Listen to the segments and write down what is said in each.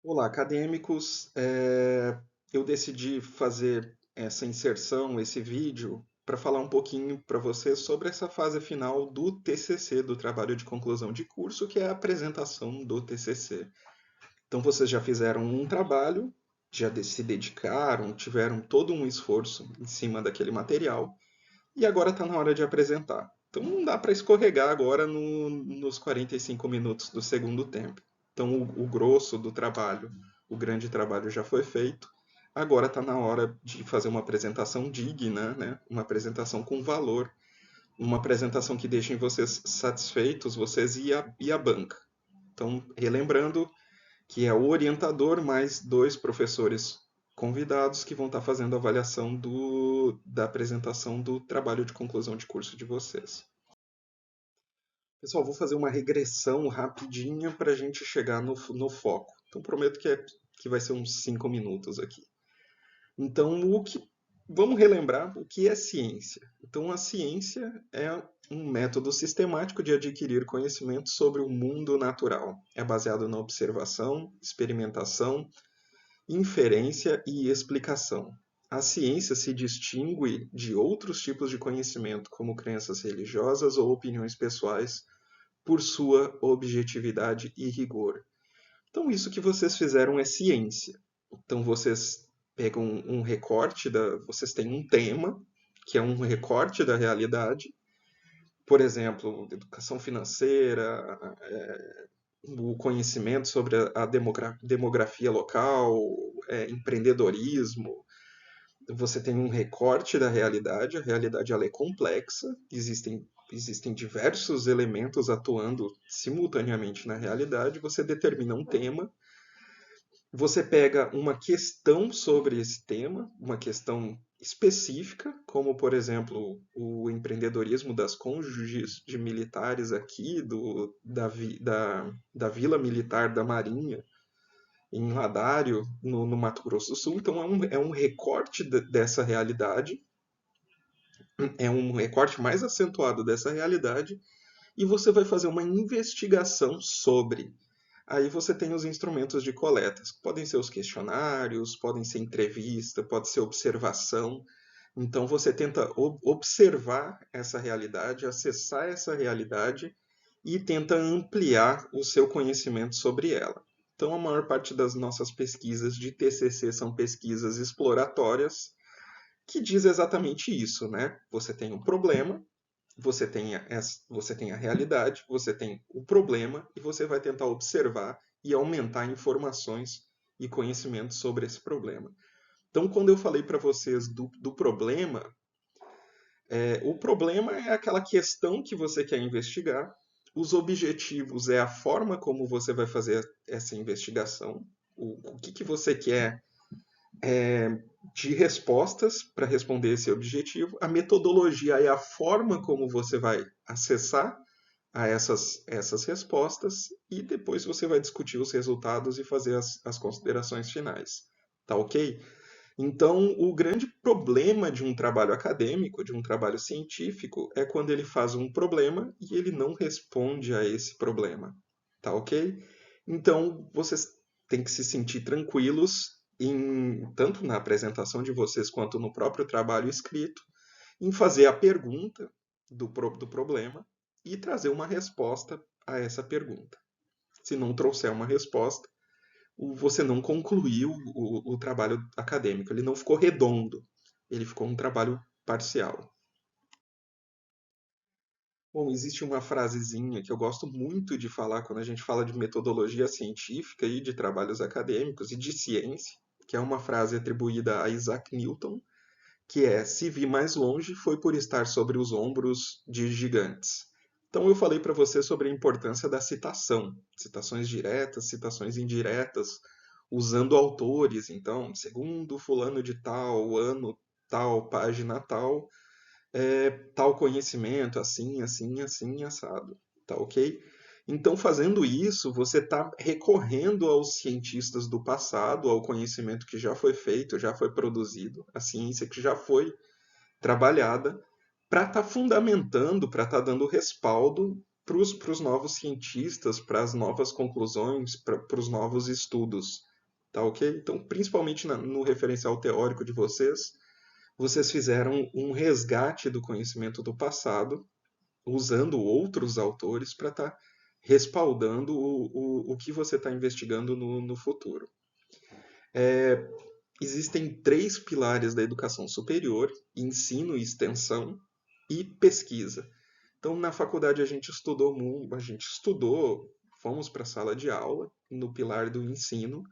Olá, acadêmicos. Eu decidi fazer essa inserção, esse vídeo, para falar um pouquinho para vocês sobre essa fase final do TCC, do trabalho de conclusão de curso, que é a apresentação do TCC. Então, vocês já fizeram um trabalho, se dedicaram, tiveram todo um esforço em cima daquele material, e agora está na hora de apresentar. Então, não dá para escorregar agora nos 45 minutos do segundo tempo. Então, o grosso do trabalho, o grande trabalho já foi feito. Agora está na hora de fazer uma apresentação digna, né? Uma apresentação com valor, uma apresentação que deixem vocês satisfeitos, vocês e a banca. Então, relembrando que é o orientador mais dois professores convidados que vão estar fazendo a avaliação da apresentação do trabalho de conclusão de curso de vocês. Pessoal, vou fazer uma regressão rapidinha para a gente chegar no foco. Então, prometo que vai ser uns 5 minutos aqui. Então, vamos relembrar o que é ciência. Então, a ciência é um método sistemático de adquirir conhecimento sobre o mundo natural. É baseado na observação, experimentação, inferência e explicação. A ciência se distingue de outros tipos de conhecimento, como crenças religiosas ou opiniões pessoais, por sua objetividade e rigor. Então, isso que vocês fizeram é ciência. Então, vocês pegam um recorte vocês têm um tema, que é um recorte da realidade, por exemplo, educação financeira, o conhecimento sobre a demografia local, empreendedorismo. Você tem um recorte da realidade, a realidade ela é complexa, existem diversos elementos atuando simultaneamente na realidade, você determina um tema, você pega uma questão sobre esse tema, uma questão específica, como por exemplo o empreendedorismo das cônjuges de militares aqui, da Vila Militar da Marinha, em Radário, no Mato Grosso do Sul. Então é um recorte dessa realidade, é um recorte mais acentuado dessa realidade, e você vai fazer uma investigação sobre. Aí você tem os instrumentos de coletas. Podem ser os questionários, podem ser entrevista, pode ser observação. Então você tenta observar essa realidade, acessar essa realidade e tenta ampliar o seu conhecimento sobre ela. Então a maior parte das nossas pesquisas de TCC são pesquisas exploratórias, que diz exatamente isso, né? Você tem um problema, você tem a realidade, você tem o problema e você vai tentar observar e aumentar informações e conhecimentos sobre esse problema. Então, quando eu falei para vocês do problema, o problema é aquela questão que você quer investigar, os objetivos é a forma como você vai fazer essa investigação, o que você quer de respostas para responder esse objetivo, a metodologia é a forma como você vai acessar a essas respostas e depois você vai discutir os resultados e fazer as considerações finais. Tá ok? Então, o grande problema de um trabalho acadêmico, de um trabalho científico, é quando ele faz um problema e ele não responde a esse problema. Tá ok? Então, vocês têm que se sentir tranquilos, tanto na apresentação de vocês quanto no próprio trabalho escrito, em fazer a pergunta do problema e trazer uma resposta a essa pergunta. Se não trouxer uma resposta, você não concluiu o trabalho acadêmico, ele não ficou redondo, ele ficou um trabalho parcial. Bom, existe uma frasezinha que eu gosto muito de falar quando a gente fala de metodologia científica e de trabalhos acadêmicos e de ciência, que é uma frase atribuída a Isaac Newton, que é: se vi mais longe foi por estar sobre os ombros de gigantes. Então eu falei para você sobre a importância da citação, citações diretas, citações indiretas, usando autores. Então, segundo fulano de tal, ano tal, página tal, tal conhecimento, assim, assim, assim, assado. Tá ok? Então, fazendo isso, você está recorrendo aos cientistas do passado, ao conhecimento que já foi feito, já foi produzido, a ciência que já foi trabalhada, para estar fundamentando, para estar dando respaldo para os novos cientistas, para as novas conclusões, para os novos estudos. tá ok? Então, principalmente no referencial teórico de vocês, vocês fizeram um resgate do conhecimento do passado, usando outros autores para estar respaldando o que você está investigando no futuro. Existem três pilares da educação superior: ensino e extensão e pesquisa. Então, na faculdade a gente estudou, fomos para a sala de aula no pilar do ensino.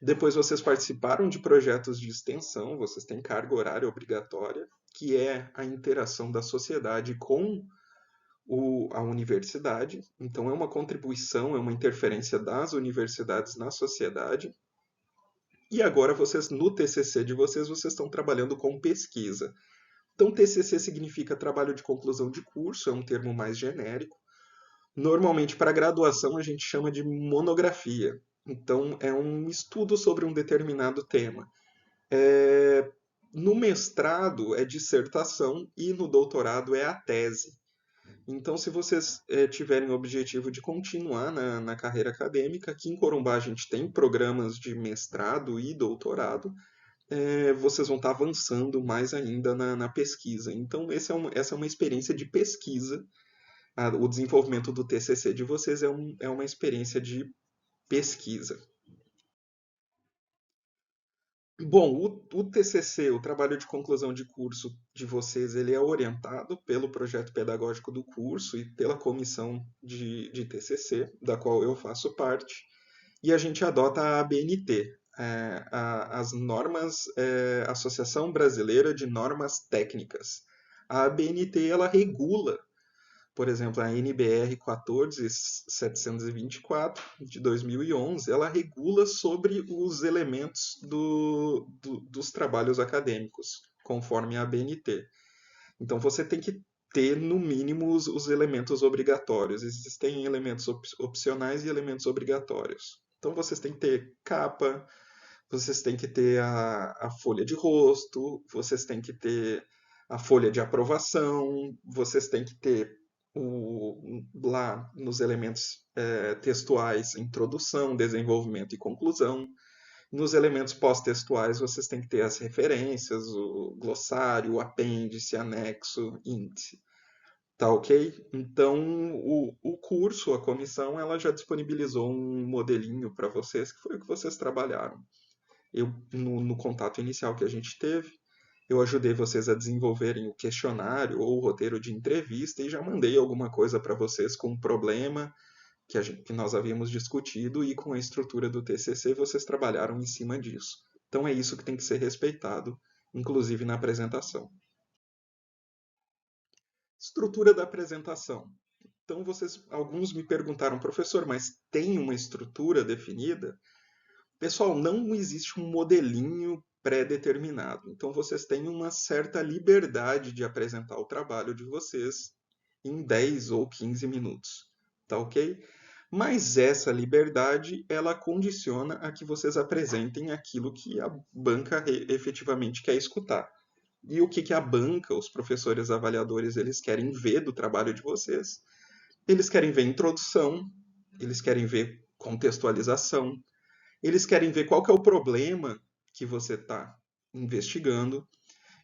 Depois vocês participaram de projetos de extensão, vocês têm carga horária obrigatória, que é a interação da sociedade com a universidade. Então, é uma contribuição, é uma interferência das universidades na sociedade. E agora vocês, no TCC de vocês, vocês estão trabalhando com pesquisa. Então, TCC significa trabalho de conclusão de curso, é um termo mais genérico. Normalmente, para graduação, a gente chama de monografia. Então, é um estudo sobre um determinado tema. No mestrado, é dissertação e no doutorado é a tese. Então, se vocês tiverem o objetivo de continuar na carreira acadêmica, aqui em Corumbá a gente tem programas de mestrado e doutorado, vocês vão estar avançando mais ainda na pesquisa. Então, essa é uma experiência de pesquisa. O desenvolvimento do TCC de vocês é uma experiência de pesquisa. Bom, o TCC, o trabalho de conclusão de curso de vocês, ele é orientado pelo projeto pedagógico do curso e pela comissão de TCC, da qual eu faço parte, e a gente adota a ABNT, as normas, Associação Brasileira de Normas Técnicas. A ABNT, ela regula, por exemplo, a NBR 14724 de 2011, ela regula sobre os elementos dos trabalhos acadêmicos, conforme a ABNT. Então você tem que ter, no mínimo, os elementos obrigatórios. Existem elementos opcionais e elementos obrigatórios. Então vocês têm que ter capa, vocês têm que ter a folha de rosto, vocês têm que ter a folha de aprovação, vocês têm que ter lá nos elementos textuais, introdução, desenvolvimento e conclusão. Nos elementos pós-textuais, vocês têm que ter as referências, o glossário, o apêndice, anexo, índice. Tá ok? Então, o curso, a comissão, ela já disponibilizou um modelinho para vocês, que foi o que vocês trabalharam. No contato inicial que a gente teve, eu ajudei vocês a desenvolverem o questionário ou o roteiro de entrevista e já mandei alguma coisa para vocês com um problema que nós havíamos discutido e com a estrutura do TCC vocês trabalharam em cima disso. Então é isso que tem que ser respeitado, inclusive na apresentação. Estrutura da apresentação. Então alguns me perguntaram, professor, mas tem uma estrutura definida? Pessoal, não existe um modelinho pré-determinado. Então vocês têm uma certa liberdade de apresentar o trabalho de vocês em 10 ou 15 minutos, tá ok? Mas essa liberdade, ela condiciona a que vocês apresentem aquilo que a banca efetivamente quer escutar. E o que a banca, os professores avaliadores, eles querem ver do trabalho de vocês? Eles querem ver introdução, eles querem ver contextualização, eles querem ver qual que é o problema que você está investigando.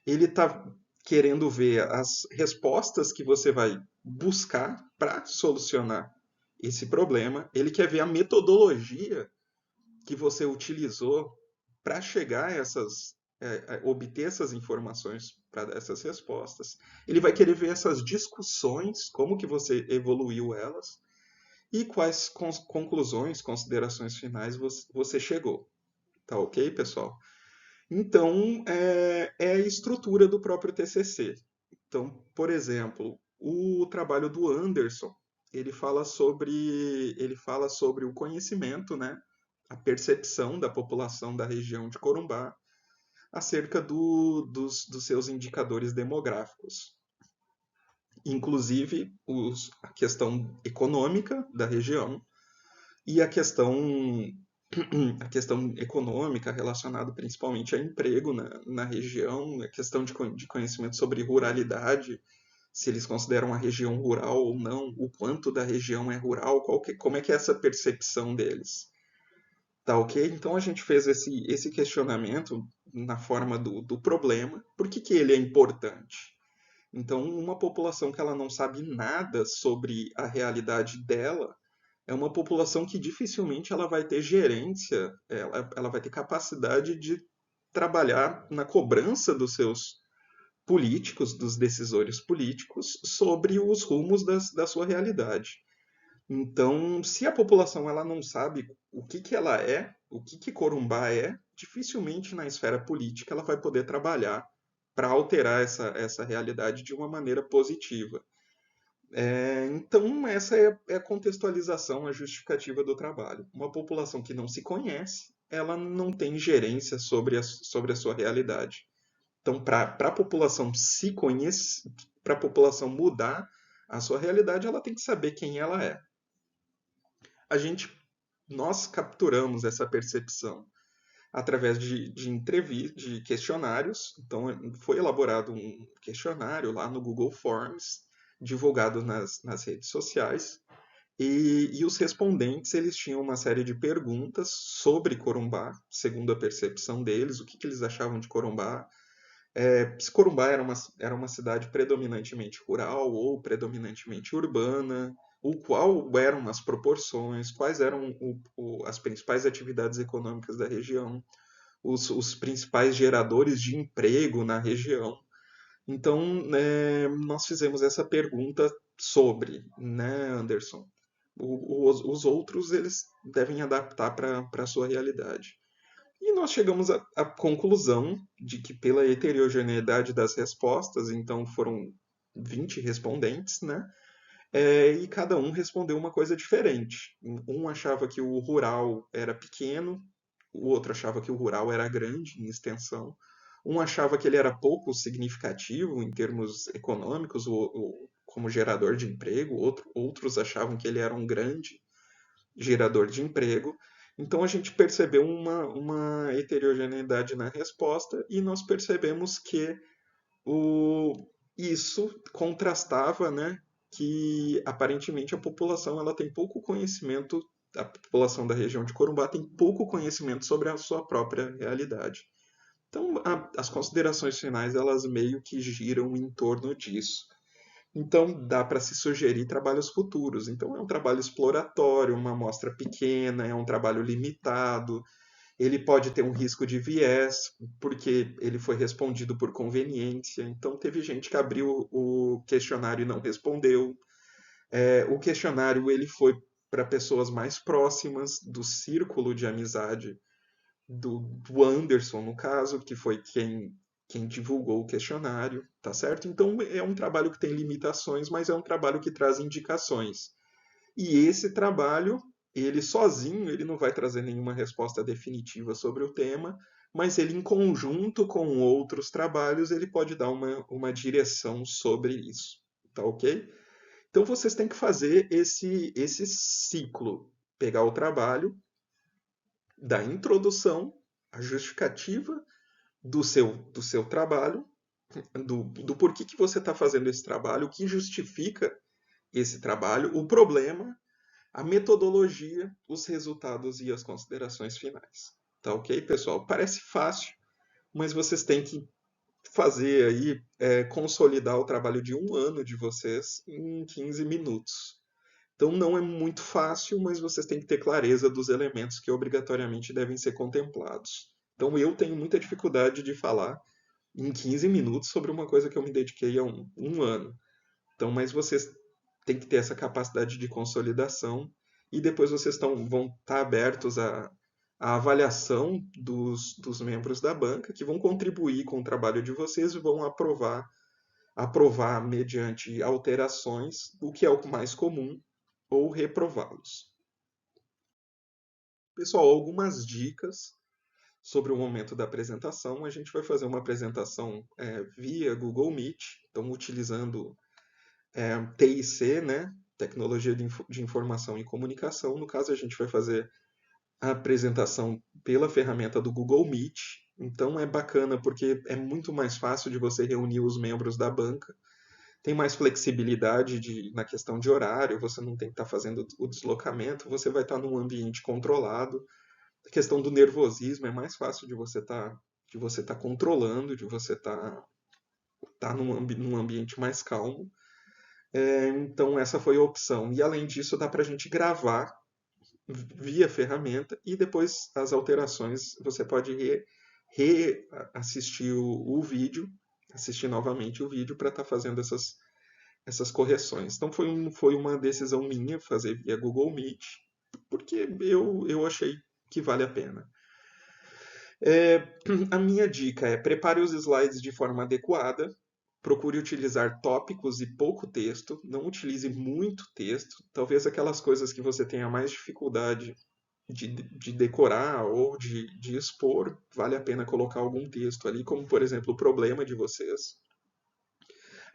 Ele está querendo ver as respostas que você vai buscar para solucionar esse problema. Ele quer ver a metodologia que você utilizou para chegar a obter essas informações para dar essas respostas. Ele vai querer ver essas discussões, como que você evoluiu elas e quais conclusões, considerações finais você chegou. Tá ok, pessoal? Então, é a estrutura do próprio TCC. Então, por exemplo, o trabalho do Anderson, ele fala sobre o conhecimento, né? A percepção da população da região de Corumbá acerca dos seus indicadores demográficos. Inclusive a questão econômica da região e a questão econômica relacionada principalmente a emprego na região, a questão de conhecimento sobre ruralidade, se eles consideram a região rural ou não, o quanto da região é rural, como é que é essa percepção deles. Tá ok? Então a gente fez esse questionamento na forma do problema. Por que que ele é importante? Então, uma população que ela não sabe nada sobre a realidade dela é uma população que dificilmente ela vai ter gerência, ela vai ter capacidade de trabalhar na cobrança dos seus políticos, dos decisores políticos, sobre os rumos da sua realidade. Então, se a população ela não sabe o que que ela é, o que que Corumbá é, dificilmente na esfera política ela vai poder trabalhar para alterar essa realidade de uma maneira positiva. Então, essa é a contextualização, a justificativa do trabalho. Uma população que não se conhece, ela não tem gerência sobre a sua realidade. Então, para a população se conhecer, para a população mudar a sua realidade, ela tem que saber quem ela é. A gente, nós capturamos essa percepção através de questionários. Então, foi elaborado um questionário lá no Google Forms, divulgado nas redes sociais, e os respondentes eles tinham uma série de perguntas sobre Corumbá, segundo a percepção deles, o que, que eles achavam de Corumbá, se Corumbá era uma cidade predominantemente rural ou predominantemente urbana, qual eram as proporções, quais eram as principais atividades econômicas da região, os principais geradores de emprego na região. Então, nós fizemos essa pergunta sobre, né, Anderson? Os outros, eles devem adaptar para a sua realidade. E nós chegamos à conclusão de que, pela heterogeneidade das respostas, então foram 20 respondentes, né? E cada um respondeu uma coisa diferente. Um achava que o rural era pequeno, o outro achava que o rural era grande em extensão, um achava que ele era pouco significativo em termos econômicos, como gerador de emprego, outros achavam que ele era um grande gerador de emprego. Então a gente percebeu uma heterogeneidade na resposta e nós percebemos que o, isso contrastava, né, que aparentemente a população ela tem pouco conhecimento, a população da região de Corumbá tem pouco conhecimento sobre a sua própria realidade. Então as considerações finais elas meio que giram em torno disso. Então, dá para se sugerir trabalhos futuros. Então, é um trabalho exploratório, uma amostra pequena, é um trabalho limitado. Ele pode ter um risco de viés, porque ele foi respondido por conveniência. Então, teve gente que abriu o questionário e não respondeu. O questionário ele foi para pessoas mais próximas do círculo de amizade do Anderson, no caso, que foi quem divulgou o questionário, tá certo? Então é um trabalho que tem limitações, mas é um trabalho que traz indicações. E esse trabalho, ele sozinho, ele não vai trazer nenhuma resposta definitiva sobre o tema, mas ele em conjunto com outros trabalhos, ele pode dar uma direção sobre isso, tá ok? Então vocês têm que fazer esse ciclo, pegar o trabalho, da introdução, a justificativa do seu trabalho, do porquê que você está fazendo esse trabalho, o que justifica esse trabalho, o problema, a metodologia, os resultados e as considerações finais. Tá ok, pessoal? Parece fácil, mas vocês têm que fazer aí, consolidar o trabalho de um ano de vocês em 15 minutos. Então não é muito fácil, mas vocês têm que ter clareza dos elementos que obrigatoriamente devem ser contemplados. Então eu tenho muita dificuldade de falar em 15 minutos sobre uma coisa que eu me dediquei a um ano. Então, mas vocês têm que ter essa capacidade de consolidação e depois vocês vão estar abertos à avaliação dos membros da banca que vão contribuir com o trabalho de vocês e vão aprovar mediante alterações, o que é o mais comum, ou reprová-los. Pessoal, algumas dicas sobre o momento da apresentação. A gente vai fazer uma apresentação via Google Meet, então utilizando TIC, né? Tecnologia de Informação e Comunicação. No caso, a gente vai fazer a apresentação pela ferramenta do Google Meet. Então é bacana porque é muito mais fácil de você reunir os membros da banca. Tem mais flexibilidade na questão de horário, você não tem que estar fazendo o deslocamento, você vai estar num ambiente controlado. A questão do nervosismo é mais fácil de você tá controlando, de você tá num ambiente mais calmo. Então essa foi a opção. E além disso, dá para a gente gravar via ferramenta e depois as alterações você pode reassistir o vídeo, assistir novamente o vídeo para estar fazendo essas correções. Então foi uma decisão minha fazer via Google Meet, porque eu achei que vale a pena. A minha dica é prepare os slides de forma adequada, procure utilizar tópicos e pouco texto, não utilize muito texto, talvez aquelas coisas que você tenha mais dificuldade de decorar ou de expor, vale a pena colocar algum texto ali, como por exemplo o problema de vocês.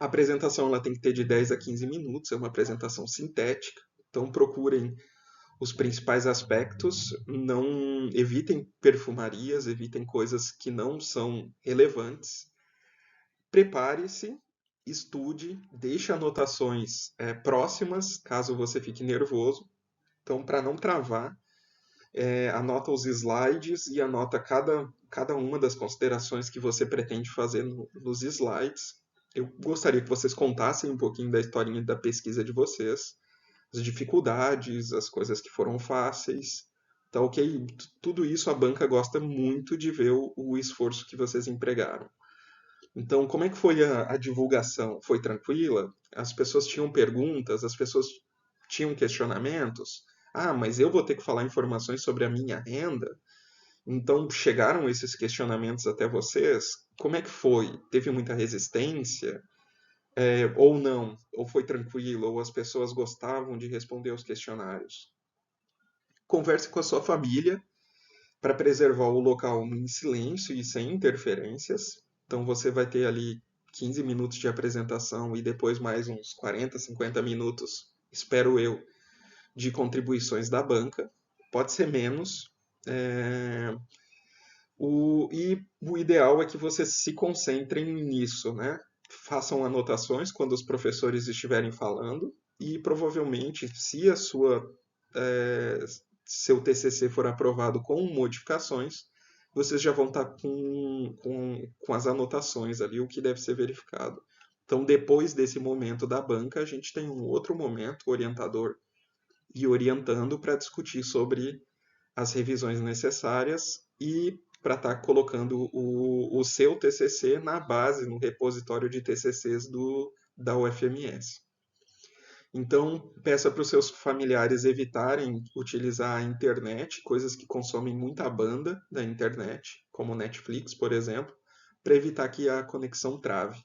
A apresentação ela tem que ter de 10 a 15 minutos, é uma apresentação sintética, então procurem os principais aspectos, não evitem perfumarias, evitem coisas que não são relevantes. Prepare-se, estude, deixe anotações próximas, caso você fique nervoso. Então, para não travar, anota os slides e anota cada uma das considerações que você pretende fazer nos slides. Eu gostaria que vocês contassem um pouquinho da historinha da pesquisa de vocês, as dificuldades, as coisas que foram fáceis. Tá ok? Tudo isso a banca gosta muito de ver o esforço que vocês empregaram. Então, como é que foi a divulgação? Foi tranquila? As pessoas tinham perguntas, as pessoas tinham questionamentos? Ah, mas eu vou ter que falar informações sobre a minha renda? Então, chegaram esses questionamentos até vocês? Como é que foi? Teve muita resistência? Ou não? Ou foi tranquilo? Ou as pessoas gostavam de responder os questionários? Converse com a sua família para preservar o local em silêncio e sem interferências. Então você vai ter ali 15 minutos de apresentação e depois mais uns 40, 50 minutos, espero eu, de contribuições da banca. Pode ser menos. É, e o ideal é que vocês se concentrem nisso, né? Façam anotações quando os professores estiverem falando e provavelmente, se é, seu TCC for aprovado com modificações, vocês já vão estar com as anotações ali, o que deve ser verificado. Então, depois desse momento da banca, a gente tem um outro momento, orientador e orientando, para discutir sobre as revisões necessárias e para estar colocando o seu TCC na base, no repositório de TCCs da UFMS. Então, peça para os seus familiares evitarem utilizar a internet, coisas que consomem muita banda da internet, como Netflix, por exemplo, para evitar que a conexão trave.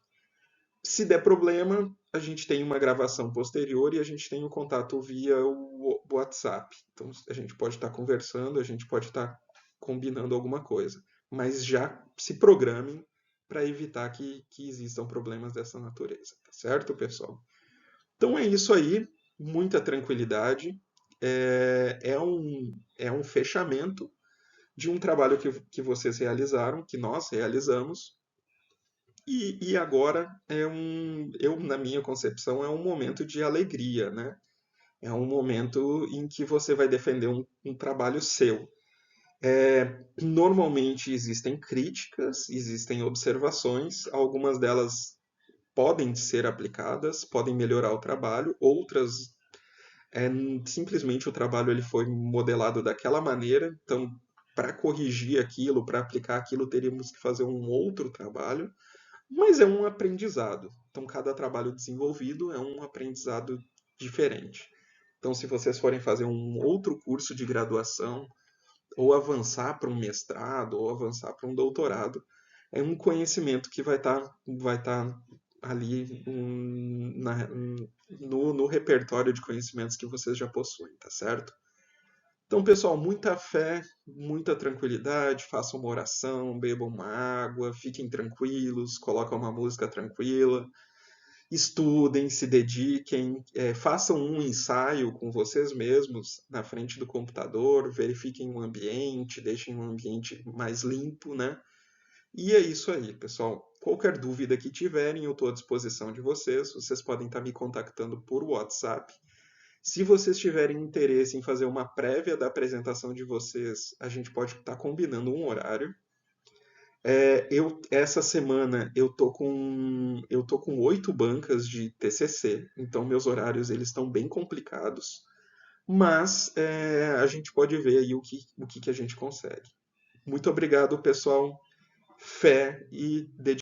Se der problema, a gente tem uma gravação posterior e a gente tem o contato via o WhatsApp. Então, a gente pode estar conversando, a gente pode estar combinando alguma coisa. Mas já se programem para evitar que existam problemas dessa natureza. Tá certo, pessoal? Então é isso aí, muita tranquilidade. É um fechamento de um trabalho que vocês realizaram, que nós realizamos, e agora na minha concepção, é um momento de alegria, né? É um momento em que você vai defender um trabalho seu. Normalmente existem críticas, existem observações, algumas delas podem ser aplicadas, podem melhorar o trabalho, outras simplesmente o trabalho ele foi modelado daquela maneira, então para corrigir aquilo, para aplicar aquilo, teríamos que fazer um outro trabalho, mas é um aprendizado. Então cada trabalho desenvolvido é um aprendizado diferente. Então se vocês forem fazer um outro curso de graduação, ou avançar para um mestrado, ou avançar para um doutorado, é um conhecimento que vai tá ali no repertório de conhecimentos que vocês já possuem, tá certo? Então, pessoal, muita fé, muita tranquilidade, façam uma oração, bebam uma água, fiquem tranquilos, coloquem uma música tranquila, estudem, se dediquem, façam um ensaio com vocês mesmos na frente do computador, verifiquem o ambiente, deixem um ambiente mais limpo, né? E é isso aí, pessoal. Qualquer dúvida que tiverem, eu estou à disposição de vocês. Vocês podem estar me contactando por WhatsApp. Se vocês tiverem interesse em fazer uma prévia da apresentação de vocês, a gente pode estar combinando um horário. Essa semana eu tô com 8 bancas de TCC, então meus horários eles estão bem complicados, mas a gente pode ver aí o que a gente consegue. Muito obrigado, pessoal. Fé e dedicação.